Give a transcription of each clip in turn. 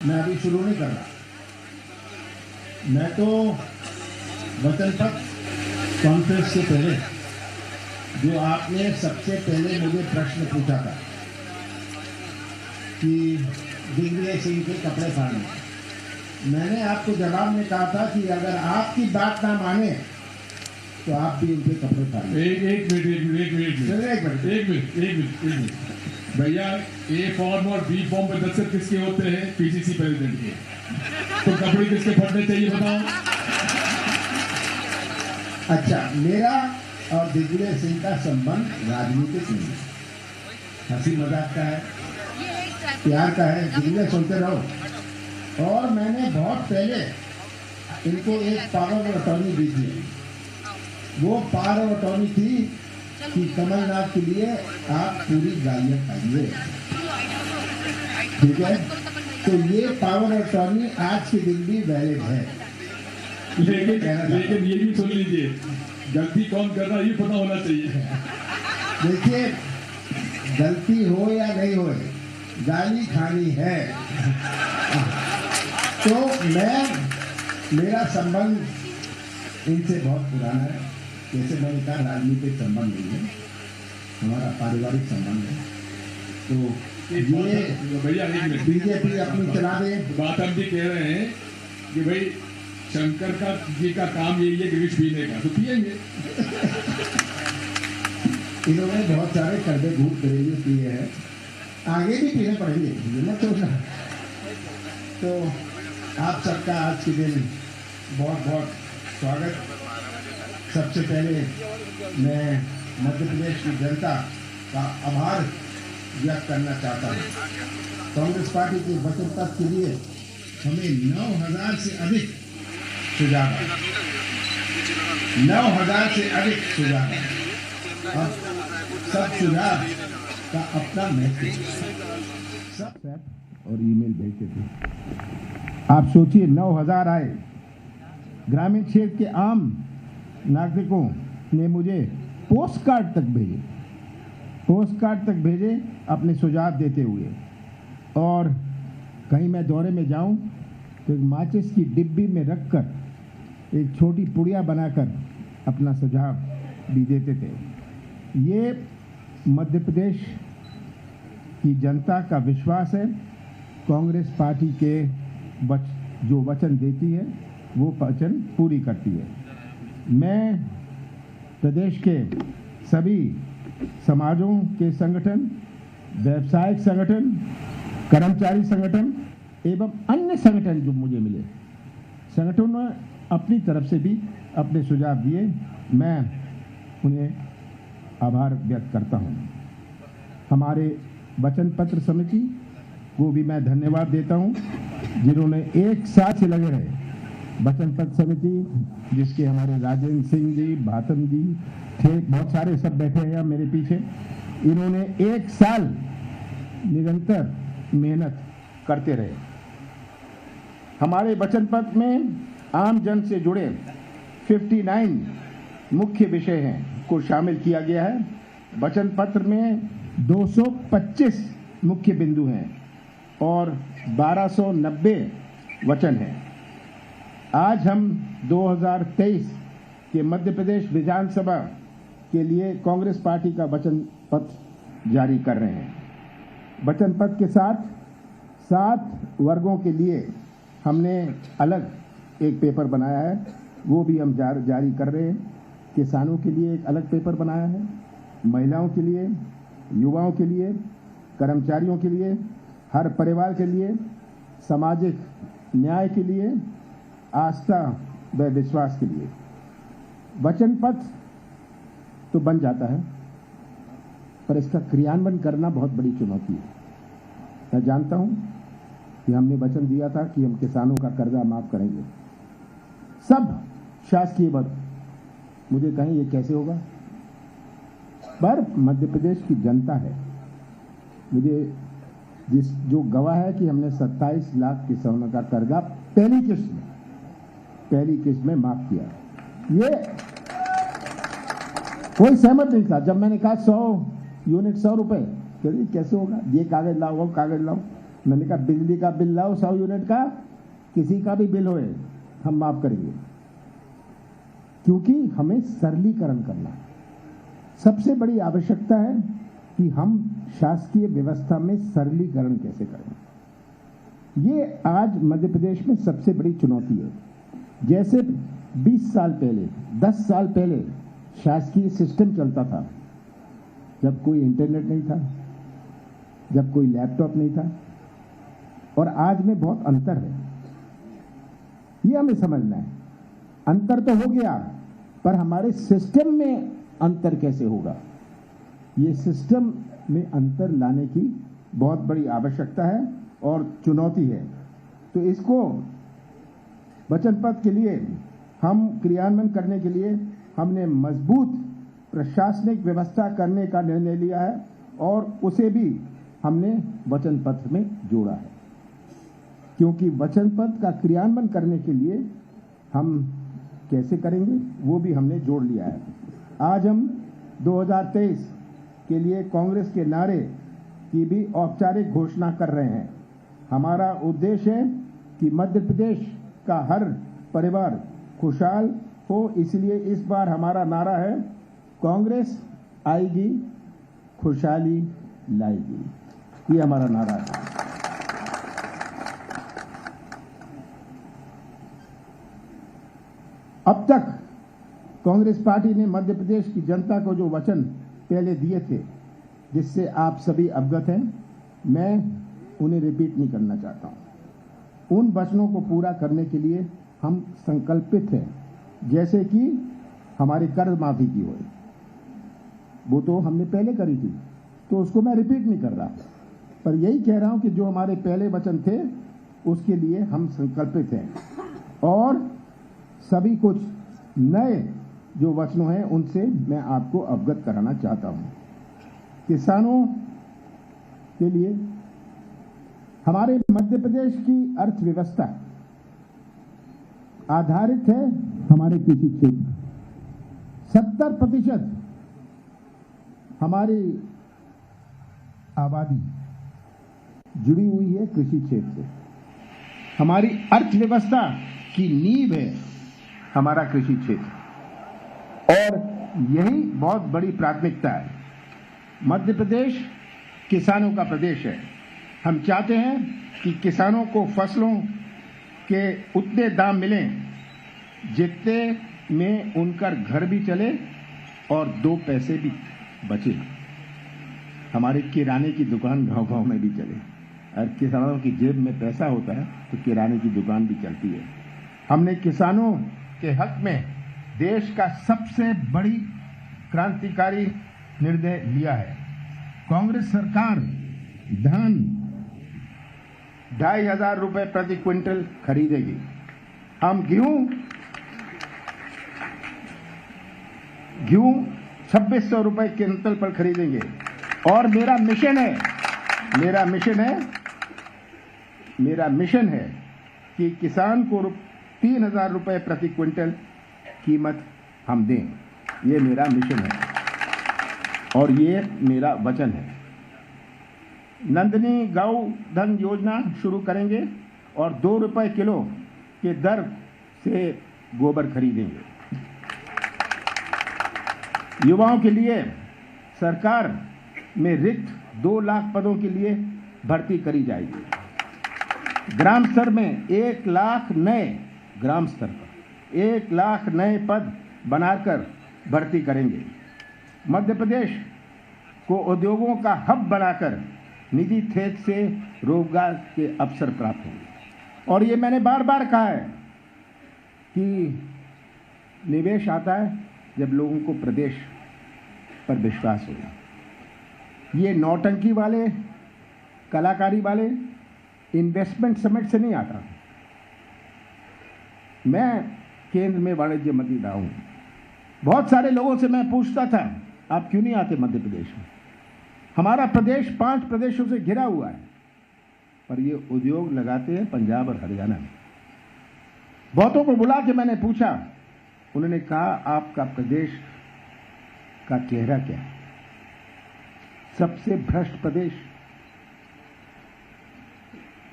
मैं अभी शुरू नहीं कर रहा। मैं तो वचन पत्र कॉन्फ्रेंस से पहले जो आपने सबसे पहले मुझे प्रश्न पूछा था कि दिग्विजय सिंह के कपड़े फाड़ने, मैंने आपको जवाब में कहा था कि अगर आपकी बात ना माने तो आप भी उनके कपड़े फाड़िए। एक मिनट भैया, ए फॉर्म और बी फॉर्म पे दस्तखत किसके होते हैं? पीसीसी प्रेसिडेंट के। तो कपड़े किसके फटने चाहिए बताओ? अच्छा, मेरा और दिग्विजय सिंह का संबंध राजनीतिक नहीं है, हंसी मजाक का है, प्यार का है। दिग्विजय सुनते रहो। और मैंने बहुत पहले इनको एक पावर ऑफ अटॉर्नी दी थी। वो पावर ऑफ अटॉर्नी थी कि कमलनाथ के लिए आप पूरी गालियां खाइए, ठीक है? तो ये पावर ऑफ अटॉर्नी आज के दिन भी वैलिड है। लेकिन ये भी सुन लीजिए, गलती कौन कर रहा है ये पता होना चाहिए। देखिए, गलती हो या नहीं हो, गाली खानी है। तो मेरा संबंध इनसे बहुत पुराना है। जैसे मैंने कहा, राजनीतिक संबंध नहीं है, हमारा पारिवारिक संबंध है। तो ये भैया बीजेपी अपनी चला दे। बात हम भी कह रहे हैं कि भाई शंकर जी का काम यही है कि विष पीने का, तो पिएंगे। इन्होंने बहुत सारे कड़वे घूट करेंगे पिए हैं, आगे भी पीने पड़ेंगे, ये मत सोचना। तो आप सबका आज के दिन बहुत बहुत स्वागत। सबसे पहले मैं मध्य प्रदेश की जनता का आभार व्यक्त करना चाहता हूँ। कांग्रेस पार्टी के वचन पत्र के लिए हमें 9,000 से अधिक सुझाव आए, 9,000 से अधिक सुझाव आए। अब सब सुझाव का अपना महत्व, सब और ईमेल भेजते थे। आप सोचिए, 9,000 आए। ग्रामीण क्षेत्र के आम नागरिकों ने मुझे पोस्ट कार्ड तक भेजे अपने सुझाव देते हुए। और कहीं मैं दौरे में जाऊं तो माचिस की डिब्बी में रखकर एक छोटी पुड़िया बनाकर अपना सुझाव भी देते थे। ये मध्य प्रदेश की जनता का विश्वास है। कांग्रेस पार्टी के जो वचन देती है वो वचन पूरी करती है। मैं प्रदेश के सभी समाजों के संगठन, व्यावसायिक संगठन, कर्मचारी संगठन एवं अन्य संगठन जो मुझे मिले, संगठनों ने अपनी तरफ से भी अपने सुझाव दिए। मैं उन्हें आभार व्यक्त करता हूं। हमारे वचन पत्र समिति को भी मैं धन्यवाद देता हूं, जिन्होंने एक साथ से लगे रहे। वचन पत्र समिति जिसके हमारे राजेंद्र सिंह जी, भातम जी थे, बहुत सारे सब बैठे हैं मेरे पीछे। इन्होंने एक साल निरंतर मेहनत करते रहे। हमारे वचन पत्र में आम जन से जुड़े 59 मुख्य विषय हैं को शामिल किया गया है। वचन पत्र में 225 मुख्य बिंदु हैं और 1290 वचन हैं। आज हम 2023 के मध्य प्रदेश विधानसभा के लिए कांग्रेस पार्टी का वचन पत्र जारी कर रहे हैं। वचन पत्र के साथ 7 वर्गों के लिए हमने अलग एक पेपर बनाया है, वो भी हम जारी कर रहे हैं। किसानों के लिए एक अलग पेपर बनाया है, महिलाओं के लिए, युवाओं के लिए, कर्मचारियों के लिए, हर परिवार के लिए, सामाजिक न्याय के लिए, आस्था व विश्वास के लिए। वचन पत्र तो बन जाता है, पर इसका क्रियान्वयन करना बहुत बड़ी चुनौती है। मैं जानता हूं कि हमने वचन दिया था कि हम किसानों का कर्जा माफ करेंगे। सब शासकीय वर्ग मुझे कहें ये कैसे होगा, पर मध्य प्रदेश की जनता है मुझे जो गवाह है कि हमने 27 लाख किसानों का कर्जा पहली किस्त में माफ किया। ये कोई सहमत नहीं था। जब मैंने कहा 100 यूनिट 100 रुपए, कैसे होगा, ये कागज लाओ वो कागज लाओ, मैंने कहा बिजली का बिल लाओ 100 यूनिट का, किसी का भी बिल होए हम माफ करेंगे, क्योंकि हमें सरलीकरण करना है। सबसे बड़ी आवश्यकता है कि हम शासकीय व्यवस्था में सरलीकरण कैसे करें। ये आज मध्य प्रदेश में सबसे बड़ी चुनौती है। जैसे 20 साल पहले, 10 साल पहले शासकीय सिस्टम चलता था, जब कोई इंटरनेट नहीं था, जब कोई लैपटॉप नहीं था, और आज में बहुत अंतर है। ये हमें समझना है। अंतर तो हो गया, पर हमारे सिस्टम में अंतर कैसे होगा, ये सिस्टम में अंतर लाने की बहुत बड़ी आवश्यकता है और चुनौती है। तो इसको वचन पत्र के लिए हम क्रियान्वयन करने के लिए हमने मजबूत प्रशासनिक व्यवस्था करने का निर्णय लिया है और उसे भी हमने वचन पत्र में जोड़ा है, क्योंकि वचन पत्र का क्रियान्वयन करने के लिए हम कैसे करेंगे वो भी हमने जोड़ लिया है। आज हम 2023 के लिए कांग्रेस के नारे की भी औपचारिक घोषणा कर रहे हैं। हमारा उद्देश्य है कि मध्य प्रदेश का हर परिवार खुशहाल हो, इसलिए इस बार हमारा नारा है, कांग्रेस आएगी खुशहाली लाएगी। ये हमारा नारा है। अब तक कांग्रेस पार्टी ने मध्य प्रदेश की जनता को जो वचन पहले दिए थे, जिससे आप सभी अवगत हैं, मैं उन्हें रिपीट नहीं करना चाहता हूं। उन वचनों को पूरा करने के लिए हम संकल्पित हैं, जैसे कि हमारी कर्ज माफी की हो, वो तो हमने पहले करी थी, तो उसको मैं रिपीट नहीं कर रहा, पर यही कह रहा हूं कि जो हमारे पहले वचन थे उसके लिए हम संकल्पित हैं। और सभी कुछ नए जो वचनों हैं उनसे मैं आपको अवगत कराना चाहता हूं। किसानों के लिए हमारे मध्य प्रदेश की अर्थव्यवस्था आधारित है हमारे कृषि क्षेत्र। 70% हमारी आबादी जुड़ी हुई है कृषि क्षेत्र से। हमारी अर्थव्यवस्था की नींव है हमारा कृषि क्षेत्र, और यही बहुत बड़ी प्राथमिकता है। मध्य प्रदेश किसानों का प्रदेश है। हम चाहते हैं कि किसानों को फसलों के उतने दाम मिलें जितने में उनका घर भी चले और 2 पैसे भी बचे। हमारे किराने की दुकान गांव-गांव में भी चले, और किसानों की जेब में पैसा होता है तो किराने की दुकान भी चलती है। हमने किसानों के हक में देश का सबसे बड़ी क्रांतिकारी निर्णय लिया है। कांग्रेस सरकार धान 2,500 रुपए प्रति क्विंटल खरीदेगी। हम गेहूं 2,600 रुपए क्विंटल पर खरीदेंगे। और मेरा मिशन है कि किसान को 3,000 रुपए प्रति क्विंटल कीमत हम दें। ये मेरा मिशन है और ये मेरा वचन है। नंदनी गौ धन योजना शुरू करेंगे और 2 रुपए किलो के दर से गोबर खरीदेंगे। युवाओं के लिए सरकार में रिक्त 2 लाख पदों के लिए भर्ती करी जाएगी। ग्राम स्तर में 1 लाख नए ग्राम स्तर पर 1 लाख नए पद बनाकर भर्ती करेंगे। मध्य प्रदेश को उद्योगों का हब बनाकर निजी क्षेत्र से रोजगार के अवसर प्राप्त होंगे। और ये मैंने बार बार कहा है कि निवेश आता है जब लोगों को प्रदेश पर विश्वास होगा। ये नौटंकी वाले, कलाकारी वाले इन्वेस्टमेंट समिट से नहीं आता। मैं केंद्र में वाणिज्य मंत्री रहा हूं। बहुत सारे लोगों से मैं पूछता था, आप क्यों नहीं आते मध्य प्रदेश में? हमारा प्रदेश 5 प्रदेशों से घिरा हुआ है, पर ये उद्योग लगाते हैं पंजाब और हरियाणा में। बहुतों को बुला के मैंने पूछा, उन्होंने कहा आपका प्रदेश का चेहरा क्या है? सबसे भ्रष्ट प्रदेश।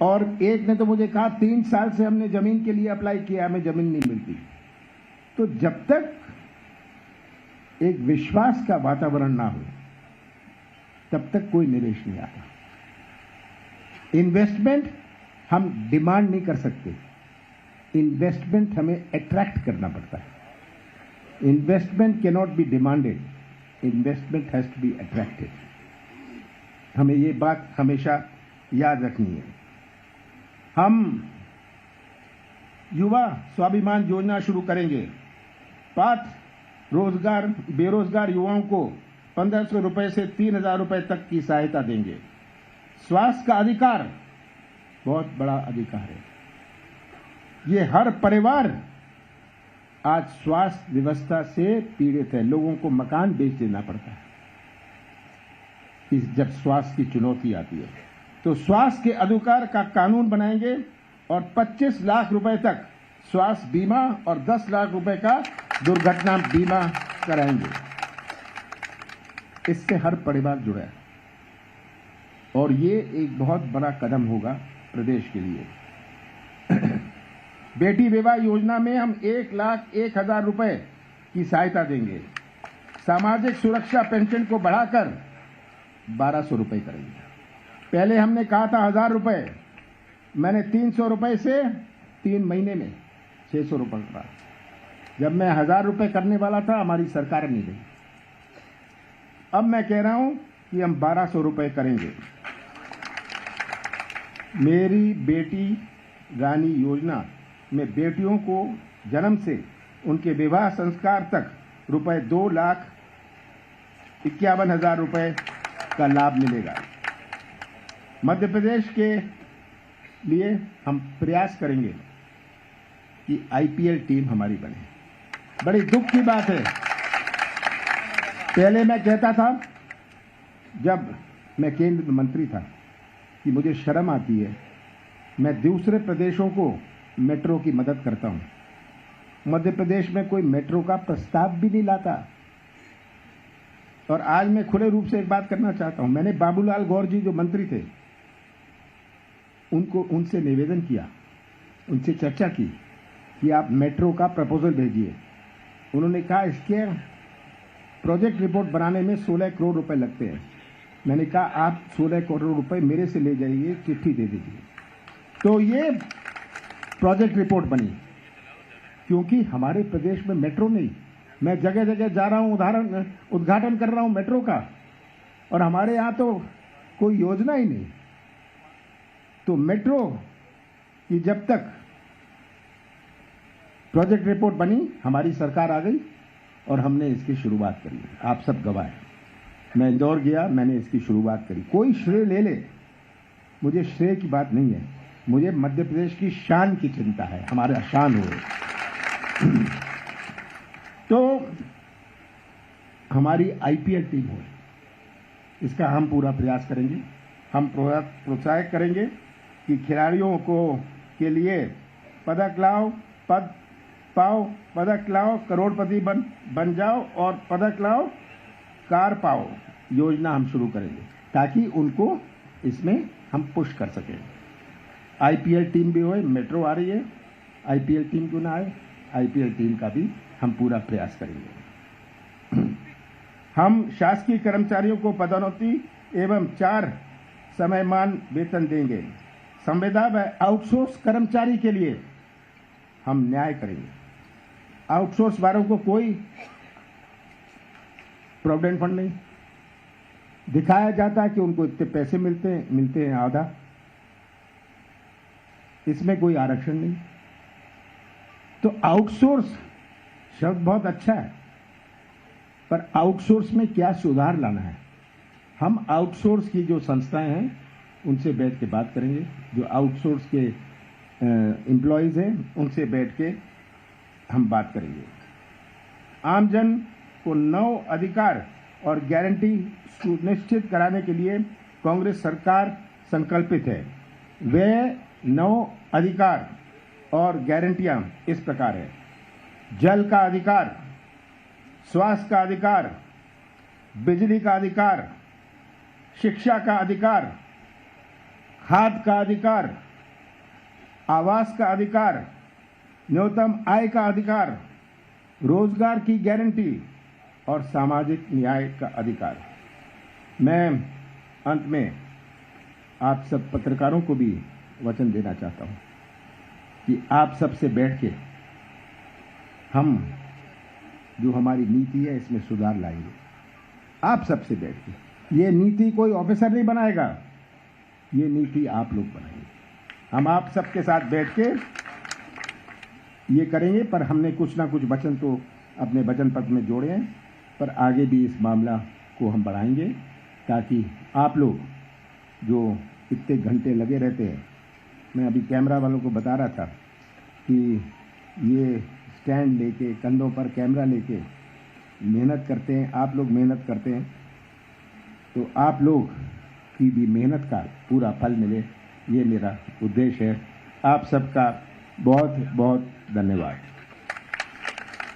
और एक ने तो मुझे कहा 3 साल से हमने जमीन के लिए अप्लाई किया, हमें जमीन नहीं मिलती। तो जब तक एक विश्वास का वातावरण ना हो तब तक कोई निवेश नहीं आता। इन्वेस्टमेंट हम डिमांड नहीं कर सकते, इन्वेस्टमेंट हमें अट्रैक्ट करना पड़ता है। Investment can not be demanded, investment has to be attracted. हमें ये बात हमेशा याद रखनी है। हम युवा स्वाभिमान योजना शुरू करेंगे। रोजगार बेरोजगार युवाओं को 1500 रुपए से 3000 रुपए तक की सहायता देंगे। स्वास्थ्य का अधिकार बहुत बड़ा अधिकार है। ये हर परिवार आज स्वास्थ्य व्यवस्था से पीड़ित है। लोगों को मकान बेच देना पड़ता है जब स्वास्थ्य की चुनौती आती है। तो स्वास्थ्य के अधिकार का कानून बनाएंगे और 25 लाख रुपए तक स्वास्थ्य बीमा और 10 लाख रुपए का दुर्घटना बीमा कराएंगे। इससे हर परिवार जुड़ा है और ये एक बहुत बड़ा कदम होगा प्रदेश के लिए। बेटी विवाह योजना में हम 1,01,000 रुपए की सहायता देंगे। सामाजिक सुरक्षा पेंशन को बढ़ाकर 1200 रुपए करेंगे। पहले हमने कहा था 1000 रुपए, मैंने 300 रुपए से 3 महीने में 600 रुपए करा। जब मैं 1000 रुपए करने वाला था हमारी सरकार नहीं दी। अब मैं कह रहा हूं कि हम 1200 रुपए करेंगे। मेरी बेटी रानी योजना में बेटियों को जन्म से उनके विवाह संस्कार तक रुपए 2,51,000 रुपए का लाभ मिलेगा। मध्य प्रदेश के लिए हम प्रयास करेंगे कि आईपीएल टीम हमारी बने। बड़ी दुख की बात है, पहले मैं कहता था जब मैं केंद्र मंत्री था कि मुझे शर्म आती है, मैं दूसरे प्रदेशों को मेट्रो की मदद करता हूं, मध्य प्रदेश में कोई मेट्रो का प्रस्ताव भी नहीं लाता। और आज मैं खुले रूप से एक बात करना चाहता हूं। मैंने बाबूलाल गौर जी जो मंत्री थे उनसे निवेदन किया, उनसे चर्चा की कि आप मेट्रो का प्रपोजल भेजिए। उन्होंने कहा इसके प्रोजेक्ट रिपोर्ट बनाने में 16 करोड़ रुपए लगते हैं। मैंने कहा आप 16 करोड़ रुपए मेरे से ले जाइए, चिट्ठी दे दीजिए। तो ये प्रोजेक्ट रिपोर्ट बनी। क्योंकि हमारे प्रदेश में मेट्रो नहीं, मैं जगह जगह जा रहा हूं, उद्घाटन कर रहा हूं मेट्रो का, और हमारे यहां तो कोई योजना ही नहीं। तो मेट्रो की जब तक प्रोजेक्ट रिपोर्ट बनी, हमारी सरकार आ गई और हमने इसकी शुरुआत करी। आप सब गवाह हैं। मैं इंदौर गया, मैंने इसकी शुरुआत करी। कोई श्रेय ले ले, मुझे श्रेय की बात नहीं है, मुझे मध्य प्रदेश की शान की चिंता है, हमारा शान हो। तो हमारी आईपीएल टीम हो, इसका हम पूरा प्रयास करेंगे। हम प्रोत्साहित करेंगे कि खिलाड़ियों के लिए पदक लाओ, पद पाओ, पदक लाओ, करोड़पति बन जाओ, और पदक लाओ, कार पाओ योजना हम शुरू करेंगे ताकि उनको इसमें हम पुश कर सकें। आईपीएल टीम भी होए, मेट्रो आ रही है, आईपीएल टीम क्यों ना आए, आईपीएल टीम का भी हम पूरा प्रयास करेंगे। हम शासकीय कर्मचारियों को पदोन्नति एवं 4 समयमान वेतन देंगे। संविदा व आउटसोर्स कर्मचारी के लिए हम न्याय करेंगे। आउटसोर्स वालों को कोई प्रोविडेंट फंड नहीं, दिखाया जाता है कि उनको इतने पैसे मिलते हैं आधा, इसमें कोई आरक्षण नहीं। तो आउटसोर्स शब्द बहुत अच्छा है, पर आउटसोर्स में क्या सुधार लाना है, हम आउटसोर्स की जो संस्थाएं हैं उनसे बैठ के बात करेंगे। जो आउटसोर्स के एम्प्लॉयज हैं उनसे बैठ के हम बात करेंगे। आमजन को 9 अधिकार और गारंटी सुनिश्चित कराने के लिए कांग्रेस सरकार संकल्पित है। वे 9 अधिकार और गारंटियां इस प्रकार है: जल का अधिकार, स्वास्थ्य का अधिकार, बिजली का अधिकार, शिक्षा का अधिकार, खाद का अधिकार, आवास का अधिकार, न्यूनतम आय का अधिकार, रोजगार की गारंटी और सामाजिक न्याय का अधिकार। मैं अंत में आप सब पत्रकारों को भी वचन देना चाहता हूं कि आप सबसे बैठ के हम जो हमारी नीति है इसमें सुधार लाएंगे। आप सबसे बैठ के, ये नीति कोई ऑफिसर नहीं बनाएगा, ये नीति आप लोग बनाएंगे। हम आप सबके साथ बैठ के ये करेंगे, पर हमने कुछ ना कुछ वचन तो अपने वचन पत्र में जोड़े हैं, पर आगे भी इस मामला को हम बढ़ाएंगे ताकि आप लोग जो इतने घंटे लगे रहते हैं, मैं अभी कैमरा वालों को बता रहा था कि ये स्टैंड लेके, कंधों पर कैमरा लेके मेहनत करते हैं, आप लोग मेहनत करते हैं, तो आप लोग की भी मेहनत का पूरा फल मिले, ये मेरा उद्देश्य है। आप सबका बहुत बहुत धन्यवाद।